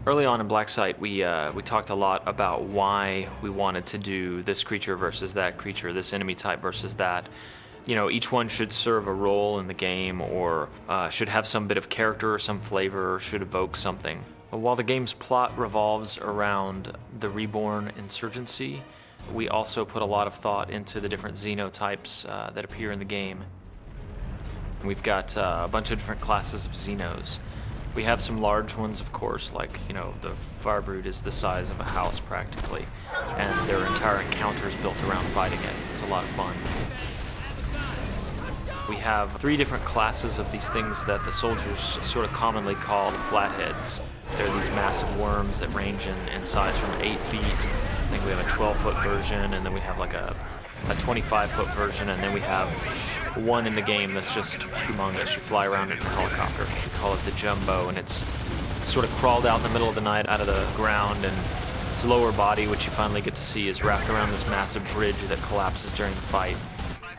Early on in Darksite, we talked a lot about why we wanted to do this creature versus that creature, this enemy type versus that. You know, each one should serve a role in the game, or should have some bit of character or some flavor, or should evoke something. But while the game's plot revolves around the reborn insurgency, we also put a lot of thought into the different xenotypes that appear in the game. We've got a bunch of different classes of Xenos. We have some large ones, of course, like, you know, the Firebrood is the size of a house practically, and their entire encounter is built around fighting it. It's a lot of fun. We have 3 different classes of these things that the soldiers sort of commonly call the flatheads. They're these massive worms that range in size from 8 feet. I think we have a 12-foot version, and then we have like a 25-foot version, and then we have one in the game that's just humongous. You fly around in a helicopter. We call it the Jumbo, and it's sort of crawled out in the middle of the night out of the ground, and its lower body, which you finally get to see, is wrapped around this massive bridge that collapses during the fight.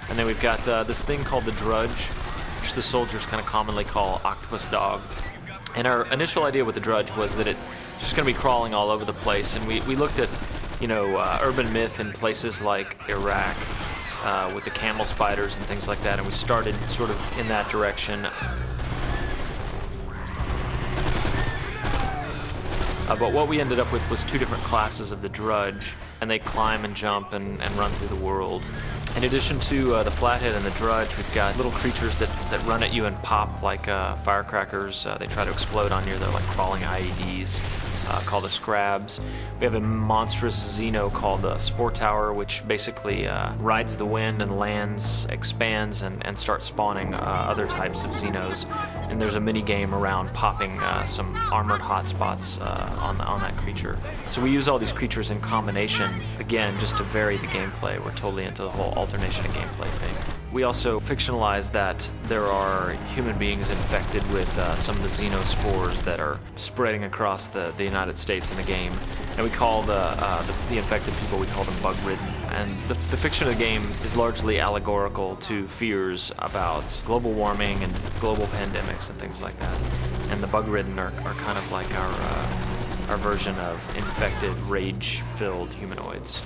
And then we've got this thing called the Drudge, which the soldiers kind of commonly call Octopus Dog. And our initial idea with the Drudge was that it's just going to be crawling all over the place, and we looked at, you know, urban myth in places like Iraq with the camel spiders and things like that, and we started sort of in that direction. But what we ended up with was 2 different classes of the Drudge, and they climb and jump and run through the world. In addition to the Flathead and the Drudge, we've got little creatures that run at you and pop like firecrackers. They try to explode on you. They're like crawling IEDs. Called the Scrabs. We have a monstrous Xeno called the Spore Tower, which basically rides the wind and lands, expands, and starts spawning other types of Xenos. And there's a mini game around popping some armored hotspots on that creature. So we use all these creatures in combination, again, just to vary the gameplay. We're totally into the whole alternation of gameplay thing. We also fictionalize that there are human beings infected with some of the xenospores that are spreading across the United States in the game. And we call the infected people, we call them bug-ridden. And the fiction of the game is largely allegorical to fears about global warming and global pandemics and things like that. And the bug-ridden are kind of like our version of infected, rage-filled humanoids.